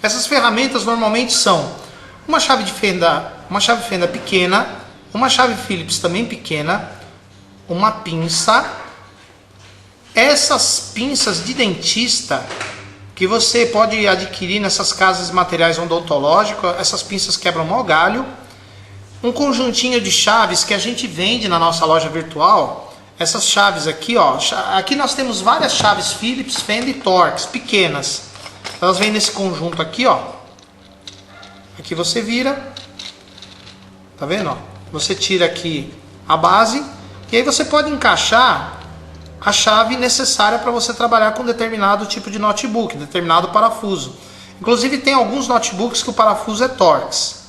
Essas ferramentas normalmente são uma chave fenda pequena, uma chave Phillips também pequena, uma pinça. Essas pinças de dentista que você pode adquirir nessas casas de materiais odontológicos, essas pinças quebram mó galho. Um conjuntinho de chaves que a gente vende na nossa loja virtual. Essas chaves aqui, ó, aqui nós temos várias chaves Phillips, Fenda e Torx, pequenas. Elas vêm nesse conjunto aqui, ó. Aqui você vira, tá vendo, ó? Você tira aqui a base e aí você pode encaixar a chave necessária para você trabalhar com determinado tipo de notebook, determinado parafuso. Inclusive tem alguns notebooks que o parafuso é Torx.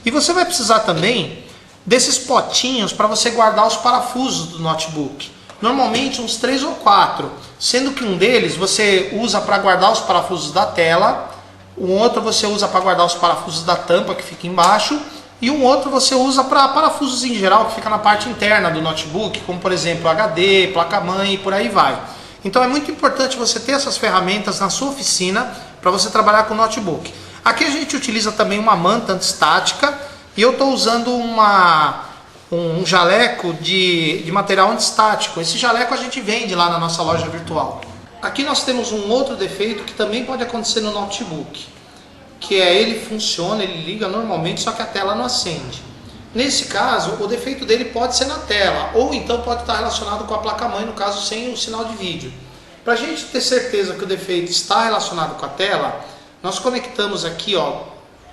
E você vai precisar também desses potinhos para você guardar os parafusos do notebook. Normalmente uns 3 ou 4, sendo que um deles você usa para guardar os parafusos da tela, o outro você usa para guardar os parafusos da tampa que fica embaixo, e um outro você usa para parafusos em geral que fica na parte interna do notebook, como por exemplo HD, placa-mãe e por aí vai. Então é muito importante você ter essas ferramentas na sua oficina para você trabalhar com o notebook. Aqui a gente utiliza também uma manta antistática e eu estou usando um jaleco de material antistático. Esse jaleco a gente vende lá na nossa loja virtual. Aqui nós temos um outro defeito que também pode acontecer no notebook, que é ele funciona, ele liga normalmente, só que a tela não acende. Nesse caso, o defeito dele pode ser na tela, ou então pode estar relacionado com a placa-mãe, no caso sem o sinal de vídeo. Para a gente ter certeza que o defeito está relacionado com a tela, nós conectamos aqui, ó,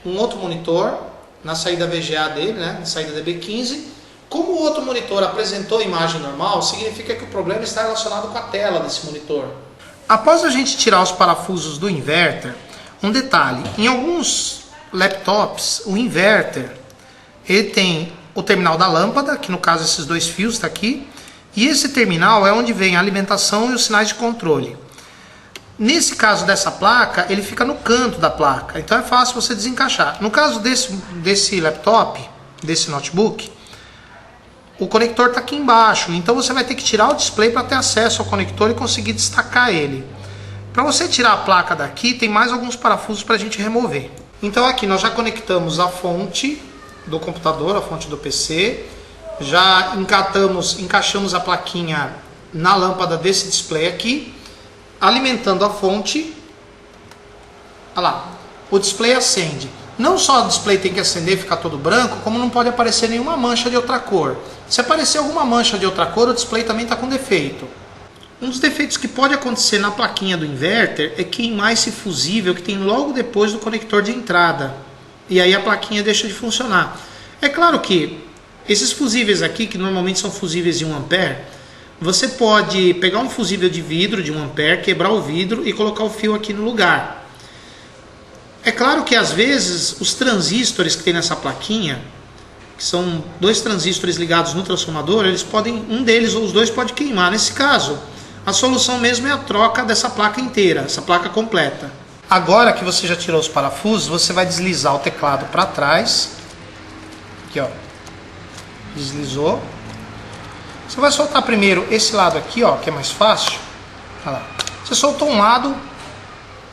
um outro monitor na saída VGA dele, né, na saída DB15. Como o outro monitor apresentou a imagem normal, significa que o problema está relacionado com a tela desse monitor. Após a gente tirar os parafusos do inverter, um detalhe, em alguns laptops, o inverter, ele tem o terminal da lâmpada, que no caso esses dois fios está aqui, e esse terminal é onde vem a alimentação e os sinais de controle. Nesse caso dessa placa, ele fica no canto da placa, então é fácil você desencaixar. No caso desse laptop, desse notebook, o conector está aqui embaixo, então você vai ter que tirar o display para ter acesso ao conector e conseguir destacar ele. Para você tirar a placa daqui, tem mais alguns parafusos para a gente remover. Então aqui nós já conectamos a fonte do computador, a fonte do PC, já encaixamos a plaquinha na lâmpada desse display aqui, alimentando a fonte. Olha lá, o display acende. Não só o display tem que acender e ficar todo branco, como não pode aparecer nenhuma mancha de outra cor. Se aparecer alguma mancha de outra cor, o display também está com defeito. Um dos defeitos que pode acontecer na plaquinha do inverter é queimar esse fusível que tem logo depois do conector de entrada. E aí a plaquinha deixa de funcionar. É claro que esses fusíveis aqui, que normalmente são fusíveis de 1 ampere, você pode pegar um fusível de vidro de 1 ampere, quebrar o vidro e colocar o fio aqui no lugar. É claro que às vezes os transistores que tem nessa plaquinha, que são 2 transistores ligados no transformador, um deles ou os dois pode queimar. Nesse caso, a solução mesmo é a troca dessa placa inteira, essa placa completa. Agora que você já tirou os parafusos, você vai deslizar o teclado para trás. Aqui, ó. Deslizou. Você vai soltar primeiro esse lado aqui, ó, que é mais fácil. Olha lá. Você soltou um lado,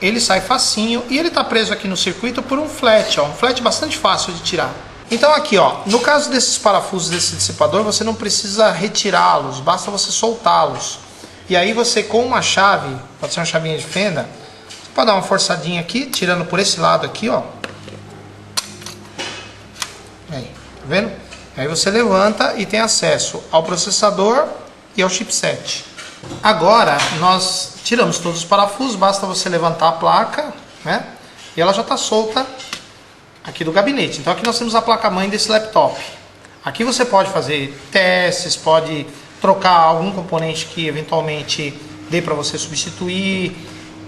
ele sai facinho e ele está preso aqui no circuito por um flat, ó, um flat bastante fácil de tirar. Então aqui, ó, no caso desses parafusos desse dissipador, você não precisa retirá-los, basta você soltá-los. E aí você com uma chave, pode ser uma chavinha de fenda, você pode dar uma forçadinha aqui, tirando por esse lado aqui, ó. Aí, tá vendo? Aí você levanta e tem acesso ao processador e ao chipset. Agora nós tiramos todos os parafusos, basta você levantar a placa, né? E ela já está solta aqui do gabinete. Então aqui nós temos a placa-mãe desse laptop. Aqui você pode fazer testes, pode trocar algum componente que eventualmente dê para você substituir,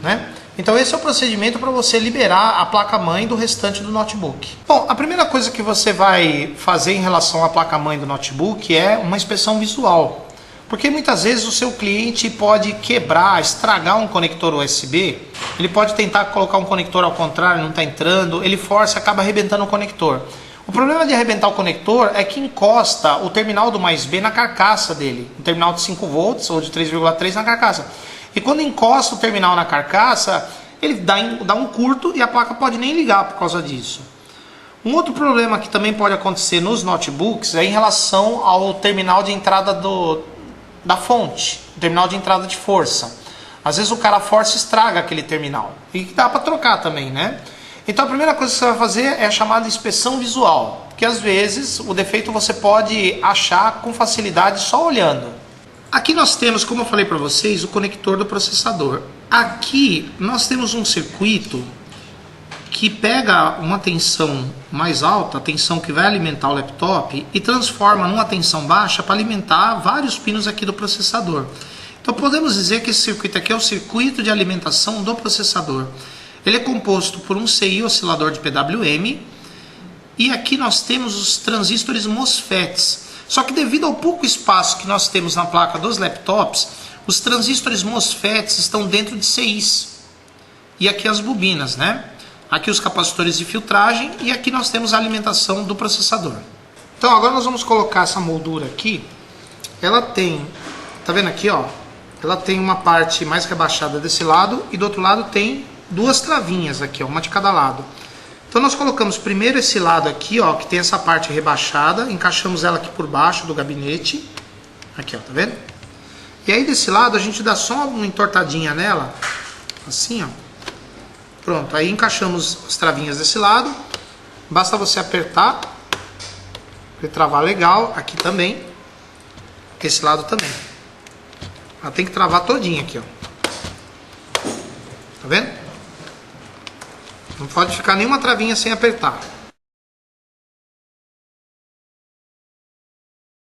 né? Então esse é o procedimento para você liberar a placa-mãe do restante do notebook. Bom, a primeira coisa que você vai fazer em relação à placa-mãe do notebook é uma inspeção visual. Porque muitas vezes o seu cliente pode quebrar, estragar um conector USB, ele pode tentar colocar um conector ao contrário, não está entrando, ele força e acaba arrebentando o conector. O problema de arrebentar o conector é que encosta o terminal do mais B na carcaça dele, um terminal de 5 volts ou de 3,3 na carcaça. E quando encosta o terminal na carcaça, ele dá um curto e a placa pode nem ligar por causa disso. Um outro problema que também pode acontecer nos notebooks é em relação ao terminal de entrada da fonte, terminal de entrada de força. Às vezes o cara força e estraga aquele terminal. E dá para trocar também, né? Então a primeira coisa que você vai fazer é a chamada inspeção visual. Que às vezes o defeito você pode achar com facilidade só olhando. Aqui nós temos, como eu falei para vocês, o conector do processador. Aqui nós temos um circuito que pega uma tensão mais alta, a tensão que vai alimentar o laptop, e transforma numa tensão baixa para alimentar vários pinos aqui do processador. Então podemos dizer que esse circuito aqui é o circuito de alimentação do processador. Ele é composto por um CI oscilador de PWM, e aqui nós temos os transistores MOSFETs. Só que devido ao pouco espaço que nós temos na placa dos laptops, os transistores MOSFETs estão dentro de CIs. E aqui as bobinas, né? Aqui os capacitores de filtragem e aqui nós temos a alimentação do processador. Então agora nós vamos colocar essa moldura aqui. Ela tem, tá vendo aqui, ó? Ela tem uma parte mais rebaixada desse lado e do outro lado tem duas travinhas aqui, ó, uma de cada lado. Então nós colocamos primeiro esse lado aqui, ó, que tem essa parte rebaixada, encaixamos ela aqui por baixo do gabinete. Aqui, ó, tá vendo? E aí desse lado a gente dá só uma entortadinha nela, assim, ó. Pronto, aí encaixamos as travinhas desse lado. Basta você apertar para travar legal. Aqui também. Esse lado também. Ela tem que travar todinha aqui, ó. Tá vendo? Não pode ficar nenhuma travinha sem apertar.